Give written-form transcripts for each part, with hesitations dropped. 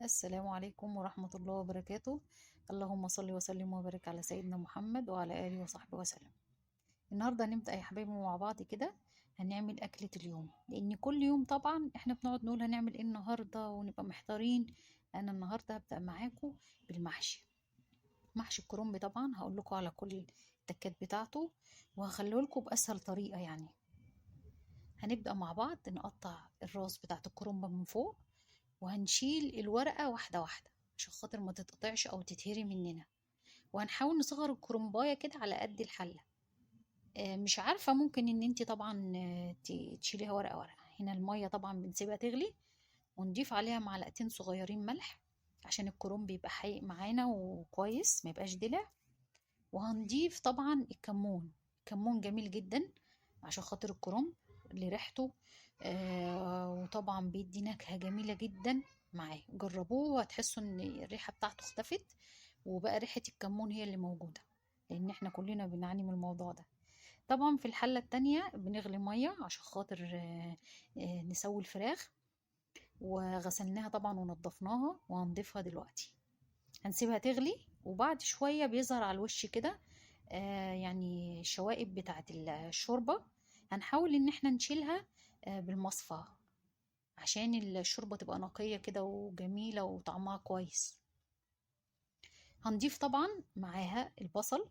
السلام عليكم ورحمة الله وبركاته. اللهم صل وسلم وبارك على سيدنا محمد وعلى آله وصحبه وسلم. النهاردة هنبدأ يا حبايبي مع بعض كده. هنعمل أكلة اليوم، لأن كل يوم طبعا احنا بنقعد نقول هنعمل ايه النهاردة ونبقى محتارين. أنا النهاردة هبدأ معاكم بالمحشي. محشي الكرنب طبعا هقول لكم على كل التكات بتاعته، وهخليه لكم بأسهل طريقة يعني. هنبدأ مع بعض نقطع الراس بتاعت الكرنب من فوق، وهنشيل الورقة واحدة واحدة عشان خاطر ما تتقطعش أو تتهري مننا. وهنحاول نصغر الكرنباية كده على قد الحلة. مش عارفة، ممكن ان انتي طبعا تشيليها ورقة ورقة. هنا المية طبعا بنسيبها تغلي، ونضيف عليها معلقتين صغيرين ملح عشان الكرنب يبقى حقيق معانا وكويس ما يبقاش دلع. وهنضيف طبعا الكمون. الكمون جميل جدا عشان خاطر الكرنب اللي ريحته وطبعا بيدي نكهة جميلة جدا معاه. جربوه وهتحسوا ان الريحة بتاعته اختفت، وبقى ريحة الكمون هي اللي موجودة، لان احنا كلنا بنعاني من الموضوع ده. طبعا في الحلة التانية بنغلي مية عشان خاطر نسوي الفراخ، وغسلناها طبعا ونضفناها وهنضيفها دلوقتي. هنسيبها تغلي، وبعد شوية بيظهر على الوش كده يعني الشوائب بتاعة الشوربة. هنحاول ان احنا نشيلها بالمصفى عشان الشوربة تبقى نقية كده وجميلة وطعمها كويس. هنضيف طبعا معاها البصل،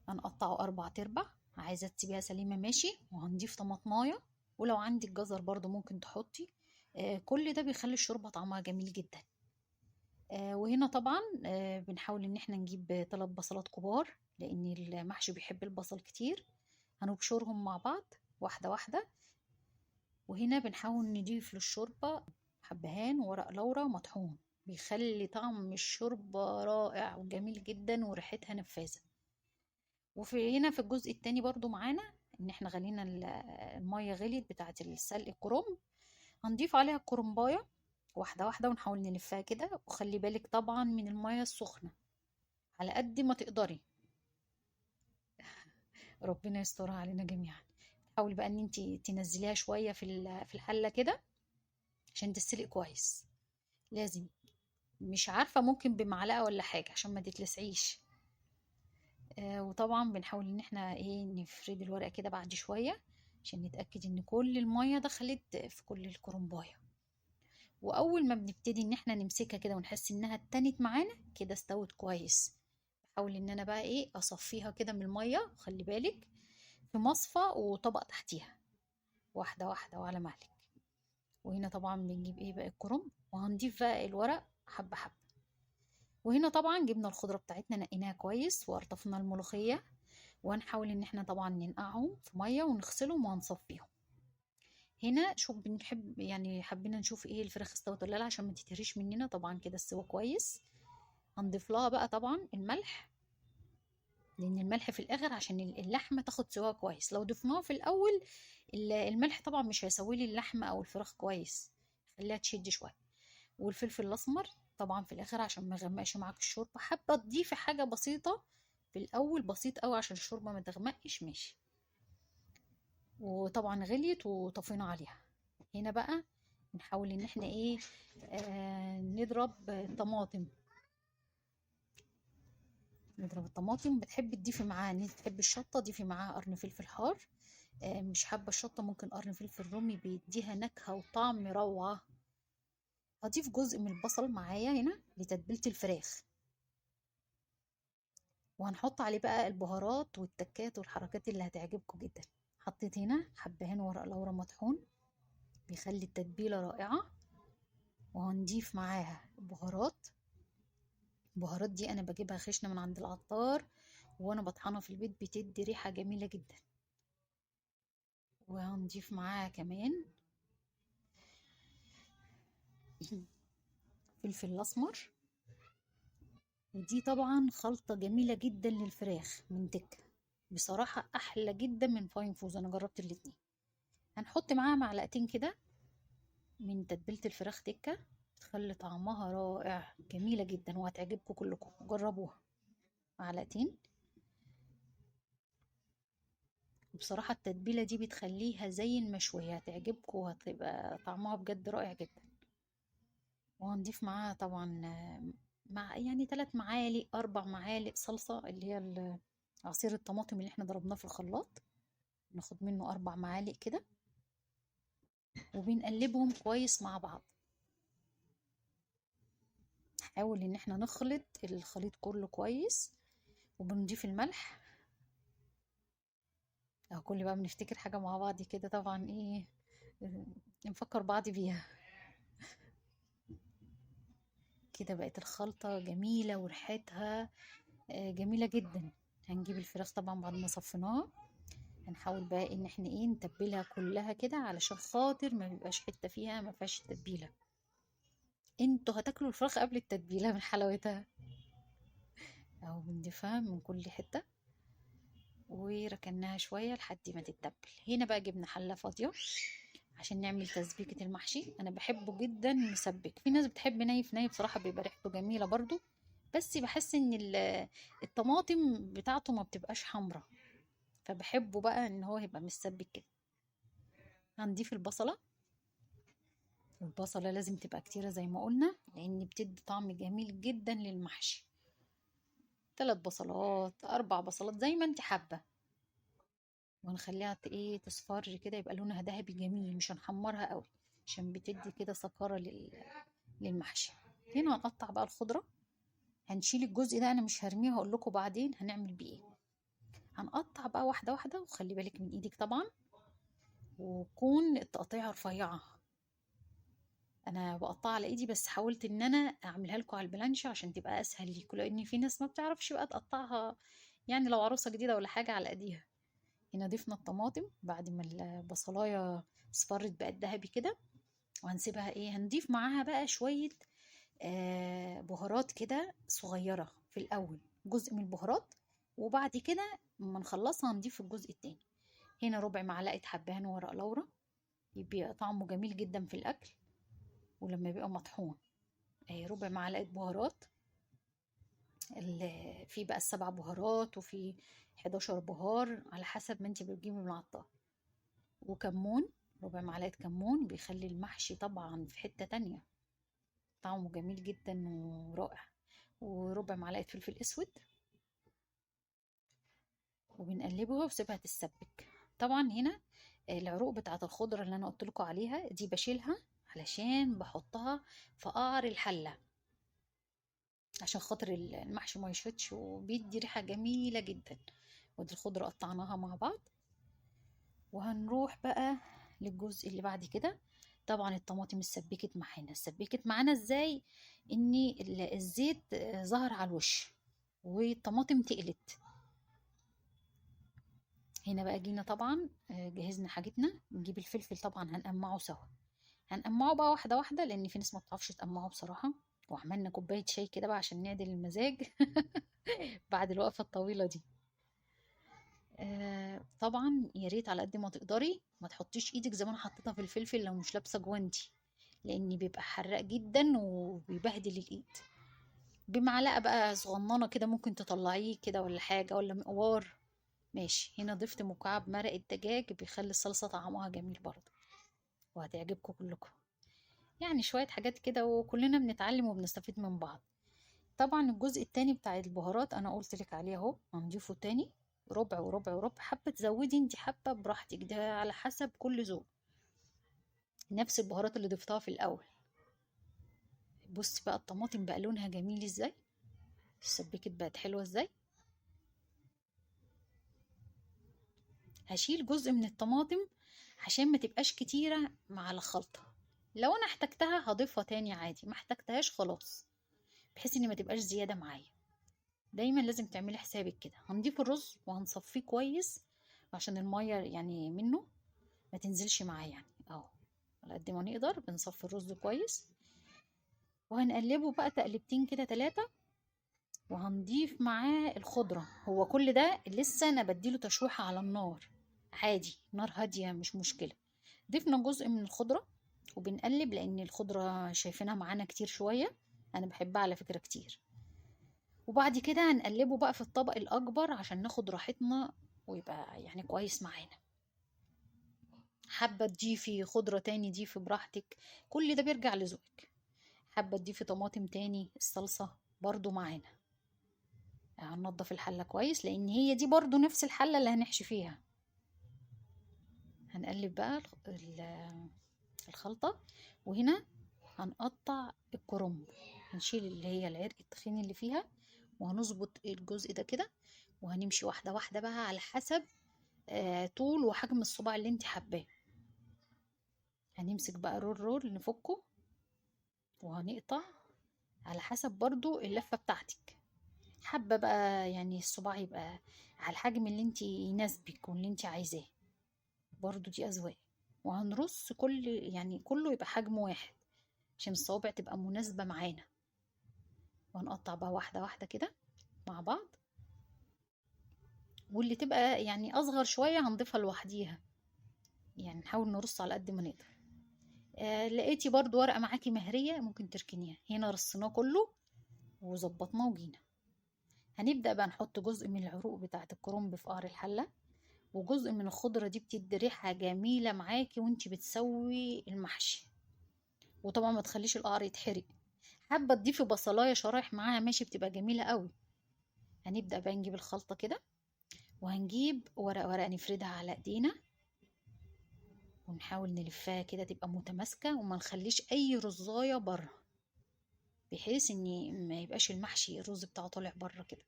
هنقطعه 4 تربع. عايزة تسيبيها سليمة ماشي. وهنضيف طماطماية، ولو عندك جزر برضو ممكن تحطي. كل ده بيخلي الشوربة طعمها جميل جدا. وهنا طبعا بنحاول ان احنا نجيب 3 بصلات كبار، لان المحشي بيحب البصل كتير. هنبشرهم مع بعض واحدة واحدة. وهنا بنحاول نضيف للشوربة حبهان وورق لورا مطحون، بيخلي طعم الشوربة رائع وجميل جدا وريحتها نفاذة. وفي هنا في الجزء التاني برضو معانا ان احنا غلينا المية غليت بتاعة السلق الكرنب. هنضيف عليها الكرنباية واحدة واحدة، ونحاول نلفها كده. وخلي بالك طبعا من المية السخنة على قد ما تقدري، ربنا يسترها علينا جميعا. حاولي بقى ان انتي تنزليها شوية في الحلة كده عشان تتسلق كويس. لازم، مش عارفة، ممكن بمعلقة ولا حاجة عشان ما تتلسعيش. وطبعا بنحاول ان احنا ايه نفرد الورقة كده بعد شوية عشان نتأكد ان كل المية دخلت في كل الكرنباية. واول ما بنبتدي ان احنا نمسكها كده ونحس انها اتنت معانا كده استوت كويس، بحاول ان انا بقى ايه اصفيها كده من المية. خلي بالك في مصفى وطبق تحتيها، واحدة واحدة وعلى مهلك. وهنا طبعا بنجيب ايه بقى الكرنب، وهنضيف بقى الورق حبة حبة. وهنا طبعا جبنا الخضرة بتاعتنا نقيناها كويس، وقرطفنا الملوخية. وهنحاول ان احنا طبعا ننقعهم في مية ونغسلهم وهنصفيهم. هنا شوف بنحب يعني حبينا نشوف ايه الفراخ استوت ولا لا عشان ما تتهريش مننا. طبعا كده السوا كويس. هنضيف لها بقى طبعا الملح، لان الملح في الاخر عشان اللحمه تاخد سوا كويس. لو ضفناه في الاول الملح طبعا مش هيسوي لي اللحمه او الفراخ كويس، خليها تشد شويه. والفلفل الاسمر طبعا في الاخر عشان ما يغمقش معاك الشوربه. حابه تضيفي حاجه بسيطه في الاول، بسيط قوي عشان الشوربه ما تغمقش ماشي. وطبعا غليت وطفينا عليها. هنا بقى نحاول ان احنا ايه نضرب طماطم. نضرب الطماطم. بتحبي تضيفي معاها ان انت تحبي الشطه ضيفي معاها قرن فلفل حار. مش حابه الشطه ممكن قرن فلفل رومي بيديها نكهه وطعم روعه. هضيف جزء من البصل معايا هنا لتتبيله الفراخ. وهنحط عليه بقى البهارات والتكات والحركات اللي هتعجبكم جدا. حطيت هنا حبهان ورق لورا مطحون، بيخلي التتبيله رائعه. وهنضيف معاها بهارات. البهارات دي انا بجيبها خشنه من عند العطار، وانا بطحنها في البيت بتدي ريحه جميله جدا. وهنضيف معاها كمان فلفل اسمر. ودي طبعا خلطه جميله جدا للفراخ من تكه، بصراحه احلى جدا من فاين فوز، انا جربت الاتنين. هنحط معاها معلقتين كده من تتبيله الفراخ تكه، تخلي طعمها رائع جميله جدا وهتعجبكم كلكم. جربوها. معلقتين. بصراحة التتبيلة دي بتخليها زي المشوية، هتعجبكم وهتبقى طعمها بجد رائع جدا. وهنضيف معاها طبعا مع يعني 3 معالق 4 معالق صلصة، اللي هي عصير الطماطم اللي احنا ضربناه في الخلاط. ناخد منه 4 معالق كده، وبنقلبهم كويس مع بعض. نحاول ان احنا نخلط الخليط كله كويس، وبنضيف الملح. اهو كل بقى بنفتكر حاجة مع بعض كده طبعا ايه، نفكر بعض بيها. كده بقت الخلطة جميلة وريحتها جميلة جدا. هنجيب الفراخ طبعا بعد ما صفيناها، هنحاول بقى ان احنا ايه نتبلها كلها كده، علشان خاطر ما بيبقاش حتة فيها ما فيهاش تتبيلة. انتوا هتاكلوا الفراخ قبل التتبيلة من حلاوتها. اهو بنضيفها من كل حتة، وركناها شوية لحد ما تتبل. هنا بقى جبنا حلة فاضية عشان نعمل تسبيكة المحشي. انا بحبه جدا مسبك، في ناس بتحب ني في ني، بصراحة بيبقى ريحته جميلة برضو، بس بحس ان الطماطم بتاعته ما بتبقاش حمرا، فبحبه بقى ان هو يبقى مسبك كده. هنضيف البصلة. البصلة لازم تبقى كتيرة زي ما قلنا، لان بتدي طعم جميل جدا للمحشي. 3 بصلات 4 بصلات زي ما انت حابة، ونخليها ايه تصفر كده، يبقى لونها ذهبي جميل، مش هنحمرها قوي عشان بتدي كده صفارة للمحشي. هنا هنقطع بقى الخضرة. هنشيل الجزء ده، انا مش هرميه، هقول لكم بعدين هنعمل بيه ايه. هنقطع بقى واحدة واحدة، وخلي بالك من ايدك طبعا، وكون التقطيعة رفيعة. انا بقطعها على ايدي، بس حاولت ان انا اعملها لكم على البلانش عشان تبقى اسهل ليكم، لان في ناس ما بتعرفش بقى تقطعها، يعني لو عروسة جديدة ولا حاجة على ايديها. هنا ضفنا الطماطم بعد ما البصلاية اصفرت بقت ذهبي كده، وهنسيبها ايه. هنضيف معاها بقى شوية بهارات كده صغيرة في الأول، جزء من البهارات، وبعد كده لما نخلصها هنضيف الجزء التاني. هنا 1/4 معلقة حبهان ورق لورا، يبقى طعمه جميل جدا في الأكل ولما بيبقى مطحون. 1/4 معلقة بهارات، في بقى ال7 بهارات، وفي 11 بهار على حسب ما انت بتجيبي من العطار. وكمون، 1/4 معلقة كمون، بيخلي المحشي طبعا في حتة تانية، طعمه جميل جدا ورائع. و1/4 معلقة فلفل اسود، وبنقلبها وسيبها تتسبك. طبعا هنا العروق بتاعة الخضرة اللي انا قلت لكم عليها دي بشيلها، علشان بحطها في قعر الحلة، عشان خاطر المحشي ما يشفطش، وبيدي ريحة جميلة جدا. ودي الخضرة قطعناها مع بعض. وهنروح بقى للجزء اللي بعد كده. طبعا الطماطم اتسبكت معانا ازاي؟ ان الزيت ظهر على الوش والطماطم تقلت. هنا بقى جينا طبعا جهزنا حاجتنا. نجيب الفلفل طبعا هنقمعه سوا، هنقمعه بقى واحده واحده، لان في ناس ما بتعرفش تقمعه بصراحه. وعملنا كوبايه شاي كده بقى عشان نعدل المزاج بعد الوقفه الطويله دي. طبعا يا ريت على قد ما تقدري ما تحطيش ايدك زي ما انا حطيتها في الفلفل لو مش لابسه جوانتي، لان بيبقى حراق جدا وبيبهدل الايد. بمعلقه بقى صغننه كده ممكن تطلعيه كده ولا حاجه، ولا مقوار ماشي. هنا ضفت مكعب مرق الدجاج، بيخلي الصلصه طعمها جميل برضه، وهتعجبكم كلكم. يعني شويه حاجات كده، وكلنا بنتعلم وبنستفيد من بعض. طبعا الجزء التاني بتاع البهارات انا قلت لك عليه اهو، هنضيفه تاني ربع وربع وربع. حابه تزودي انت حابه براحتك، ده على حسب كل ذوق. نفس البهارات اللي ضفتها في الاول. بص بقى الطماطم بقى لونها جميل ازاي، السبيكت بقت حلوه ازاي. هشيل جزء من الطماطم عشان ما تبقاش كتيره مع الخلطه. لو انا احتجتها هضيفها تاني عادي، ما احتجتهاش خلاص، بحيث ان ما تبقاش زياده معايا. دايما لازم تعملي حسابك كده. هنضيف الرز وهنصفيه كويس عشان الميه يعني منه ما تنزلش معاه، يعني اهو على قد ما نقدر بنصفي الرز كويس. وهنقلبه بقى تقلبتين كده 3، وهنضيف معاه الخضرة. هو كل ده لسه انا بديله تشويحة على النار عادي، نار هادية مش مشكلة. ضفنا جزء من الخضرة وبنقلب، لان الخضرة شايفينها معانا كتير شوية، انا بحبها على فكرة كتير. وبعد كده هنقلبه بقى في الطبق الاكبر عشان ناخد راحتنا ويبقى يعني كويس معانا. حابة تضيفي خضرة تاني ضيفي براحتك، كل ده بيرجع لذوقك. حابة تضيفي طماطم تاني، الصلصة برضو معانا. هننضف الحلة كويس لان هي دي برضو نفس الحلة اللي هنحشي فيها. هنقلب بقى الخلطة. وهنا هنقطع الكرنب، هنشيل اللي هي العرق التخين اللي فيها، وهنظبط الجزء ده كده، وهنمشي واحدة واحدة بقى على حسب طول وحجم الصباع اللي انت حباه. هنمسك بقى رول نفكه، وهنقطع على حسب برضو اللفة بتاعتك. حابة بقى يعني الصباع يبقى على الحجم اللي انت يناسبك واللي انت عايزاه، برضو دي أذواق. وهنرص يعني كله يبقى حجم واحد عشان الصوابع تبقى مناسبة معانا. وهنقطع بقى واحدة واحدة كده مع بعض، واللي تبقى يعني أصغر شوية هنضيفها لوحديها، يعني نحاول نرص على قد ما نقدر. لقيتي برضو ورقة معاكي مهرية ممكن تركنيها. هنا رصيناه كله وظبطناه وجينا. هنبدأ بقى نحط جزء من العروق بتاعة الكرنب في قعر الحلة، وجزء من الخضرة دي بتدي ريحة جميلة معاكي وانتي بتسوي المحشي. وطبعا ما تخليش القعر يتحرق. حابة تضيفي بصلاية شرايح معاها ماشي، بتبقى جميلة قوي. هنبدأ بقى نجيب الخلطة كده، وهنجيب ورقة نفردها على ايدينا، ونحاول نلفها كده تبقى متماسكة، وما نخليش اي رزاية بره، بحيث ان ما يبقاش المحشي الرز بتاعه طالع بره كده،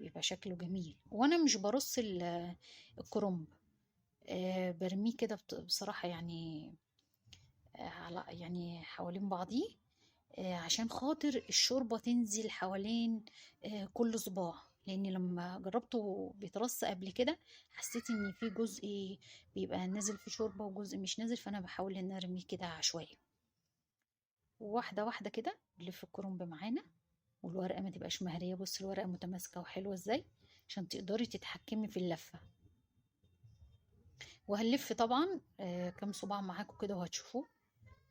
بيبقى شكله جميل. وانا مش برص الكرنب، برميه كده بصراحة يعني، على يعني حوالين بعضيه، عشان خاطر الشوربة تنزل حوالين كل صباع. لان لما جربته بيترص قبل كده حسيت ان في جزء بيبقى نازل في شوربة وجزء مش نازل، فانا بحاول ان ارميه كده عشوائي. واحدة واحدة كده نلف الكرنب معانا، والورقة ما تبقاش مهرية. بص الورقة متماسكة وحلوة ازاي، عشان تقدري تتحكمي في اللفة. وهنلف طبعا كام صباع معاكم كده وهتشوفوه.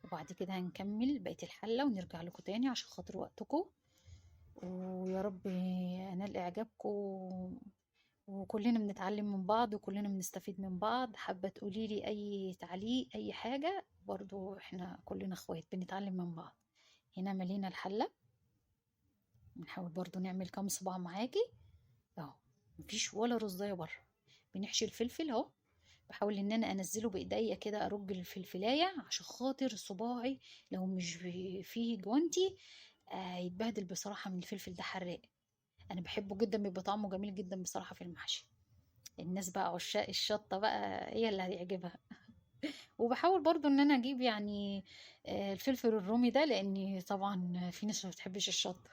وبعد كده هنكمل بقية الحلة ونرجع لكم تاني عشان خاطر وقتكم. ويا رب انال اعجابكم، وكلنا بنتعلم من بعض وكلنا بنستفيد من بعض. حابة تقولي لي اي تعليق اي حاجة، برضو احنا كلنا اخوات بنتعلم من بعض. هنا ملينا الحلة، بنحاول برضو نعمل كام صباع معاكي اهو، مفيش ولا رزاية بره. بنحشي الفلفل اهو، بحاول ان انا انزله بايديا كده، ارج الفلفلايه عشان خاطر صباعي لو مش فيه جوانتي يتبهدل بصراحه من الفلفل ده حراق. انا بحبه جدا، بيبقى طعمه جميل جدا بصراحه في المحشي. الناس بقى عشاق الشطه بقى هي اللي هيعجبها. وبحاول برضو ان انا اجيب يعني الفلفل الرومي ده، لاني طبعا في ناس ما بتحبش الشطه.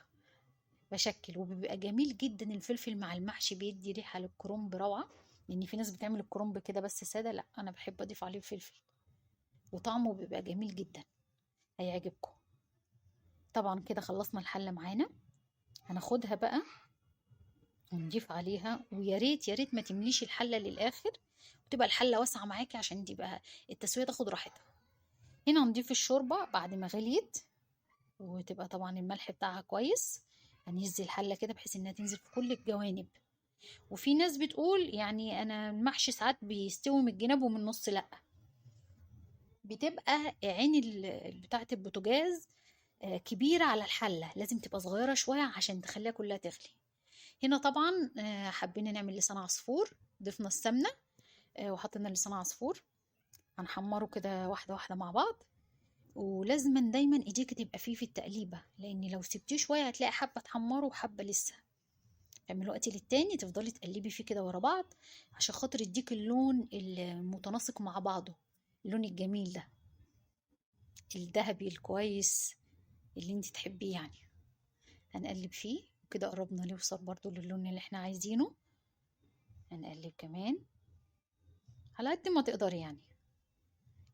بشكل وبيبقى جميل جدا الفلفل مع المحشي، بيدي ريحه للكرنب روعه. لان في ناس بتعمل الكرنب كده بس ساده، لا انا بحب اضيف عليه الفلفل، وطعمه بيبقى جميل جدا، هيعجبكم. طبعا كده خلصنا الحله معانا. هناخدها بقى ونضيف عليها، ويا ريت يا ريت ما تمليش الحله للاخر، وتبقى الحله واسعه معاكي عشان تبقى التسويه تاخد راحتها. هنا هنضيف الشوربه بعد ما غليت، وتبقى طبعا الملح بتاعها كويس. هنهز الحله كده بحيث انها تنزل في كل الجوانب. وفي ناس بتقول يعني انا المحشي ساعات بيستوي من الجناب ومن النص، لا، بتبقى عين بتاعه البوتاجاز كبيرة على الحلة، لازم تبقى صغيرة شوية عشان تخليها كلها تغلي. هنا طبعا حبينا نعمل لسان عصفور، ضفنا السمنة وحطينا لسان عصفور. هنحمره كده واحدة واحدة مع بعض. ولازما دايما ايديك تبقى فيه في التقليبة، لان لو سبتيه شوية هتلاقي حبة تحمره وحبة لسه. من وقت للتاني تفضلي تقلبي فيه كده ورا بعض عشان خاطر يديك اللون المتناسق مع بعضه، اللون الجميل ده الذهبي الكويس اللي انت تحبيه يعني. هنقلب فيه وكده قربنا نوصل برضو للون اللي احنا عايزينه. هنقلب كمان على قد ما تقدري يعني،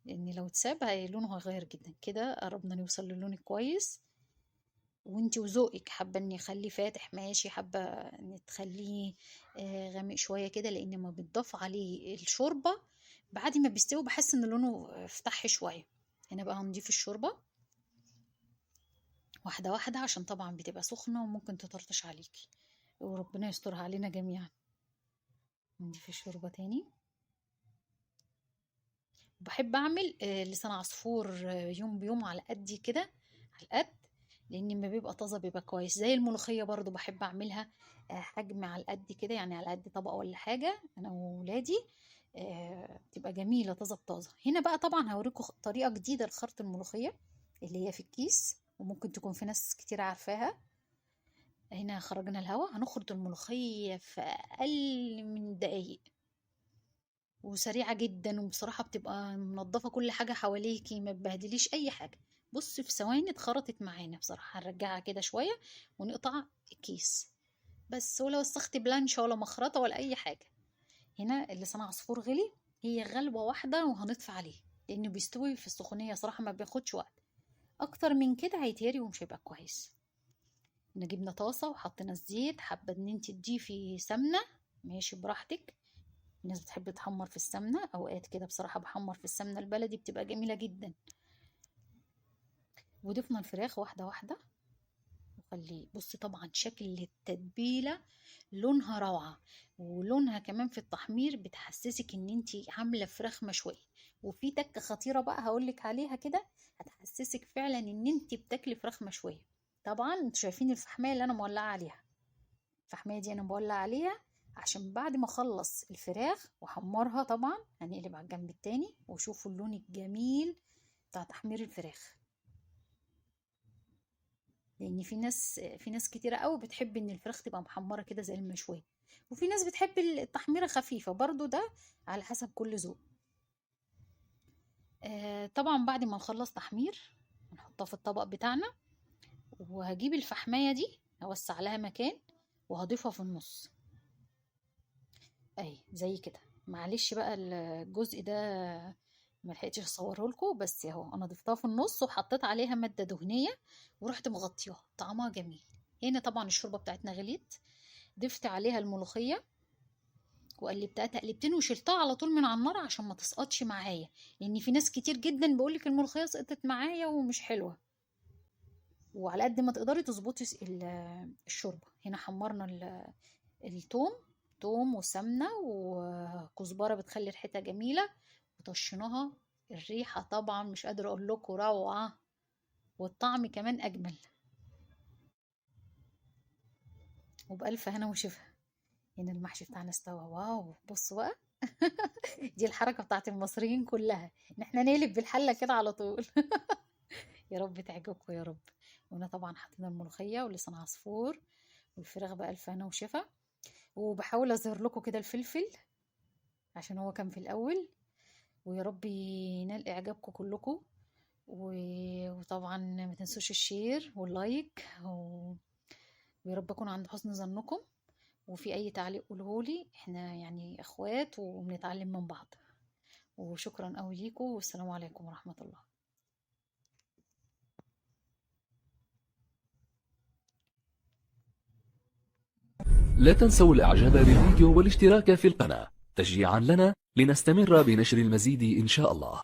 لان لو اتساب لونه هيغير جدا. كده قربنا نوصل للون الكويس. وانتي وذوقك، حابه اني اخليه فاتح ماشي، حابه ان تخليه غامق شويه كده، لان ما بتضاف عليه الشوربه بعد ما بيستوي بحس ان لونه فتح شويه. هنا بقى هنضيف الشوربه واحده واحده عشان طبعا بتبقى سخنه وممكن تطرطش عليكي، وربنا يسترها علينا جميعا. نضيف الشوربه تاني. بحب اعمل لسان عصفور يوم بيوم على قدي كده، على القد، لان لما بيبقى طازه بيبقى كويس. زي الملوخيه برضو بحب اعملها حجم على القد كده، يعني على قد طبق ولا حاجه انا وولادي، تبقى جميله طازه بطازه. هنا بقى طبعا هوريكم طريقه جديده لخرط الملوخيه اللي هي في الكيس، وممكن تكون في ناس كتير عارفاها. هنا خرجنا الهواء، هنخرط الملوخيه في اقل من دقايق، وسريعة جدا، وبصراحة بتبقى منضفة كل حاجة حواليكي، ما تبهدليش أي حاجة. بص في ثواني اتخرطت معانا بصراحة. هنرجعها كده شوية ونقطع الكيس بس، ولا وسخت بلانشة ولا مخرطة ولا أي حاجة. هنا اللسان عصفور غلي، هي غلوة واحدة وهنطفي عليه، لأنه بيستوي في السخونية صراحة، ما بياخدش وقت. أكتر من كده هيتهري ومش هيبقى كويس. جبنا طاسة وحطينا الزيت، حابة إن انت تضيفي سمنة ماشي براحتك. الناس بتحب تحمر في السمنة، اوقات كده بصراحة بحمر في السمنة البلدي بتبقى جميلة جدا. وضفنا الفراخ واحدة واحدة وخليه. بصي طبعا شكل التتبيلة لونها روعة، ولونها كمان في التحمير بتحسسك ان انتي عاملة فراخ مشوية. وفي تكة خطيرة بقى هقولك عليها كده، هتحسسك فعلا ان انتي بتاكلي فراخ مشوية. طبعا انتوا شايفين الفحمية اللي انا مولعة عليها، الفحمية دي انا بولع عليها عشان بعد ما اخلص الفراخ واحمرها طبعا هنقلب على الجنب التاني، وشوفوا اللون الجميل بتاع تحمير الفراخ. لان في ناس كتيره قوي بتحب ان الفراخ تبقى محمره كده زي المشويه، وفي ناس بتحب التحميره خفيفه برضو، ده على حسب كل ذوق. طبعا بعد ما نخلص تحمير هنحطها في الطبق بتاعنا، وهجيب الفحمايه دي اوسع لها مكان وهضيفها في النص اهي زي كده. معلش بقى الجزء ده ما لحقتش اصوره لكم، بس اهو انا ضفتها في النص وحطيت عليها ماده دهنيه ورحت مغطياها، طعمها جميل. هنا طبعا الشوربه بتاعتنا غليت، ضفت عليها الملوخيه وقلبتها تقلبتين وشلتها على طول من على النار عشان ما تسقطش معايا، لان في ناس كتير جدا بيقولك الملوخيه سقطت معايا ومش حلوه. وعلى قد ما تقدري تظبطي الشوربه. هنا حمرنا التوم، توم وسمنة وكزبرة بتخلي ريحتها جميلة، وطشيناها. الريحة طبعا مش قادرة اقول لكم روعة، والطعم كمان اجمل. وبألف هنا وشفا. هنا المحشي بتاعنا استوى، واو بصوا بقى. دي الحركة بتاعت المصريين كلها، ان احنا نقلب بالحلة كده على طول. يا رب تعجبكم يا رب. وهنا طبعا حطينا الملوخية ولسان عصفور والفراخ بألف هنا وشفا. وبحاول اظهر لكم كده الفلفل عشان هو كان في الاول. ويا رب ينال اعجابكم كلكم. وطبعا ما تنسوش الشير واللايك ويا رب اكون عند حسن ظنكم. وفي اي تعليق قولهولي، احنا يعني اخوات وبنتعلم من بعض. وشكرا قوي ليكم، والسلام عليكم ورحمة الله. لا تنسوا الاعجاب بالفيديو والاشتراك في القناة تشجيعا لنا لنستمر بنشر المزيد إن شاء الله.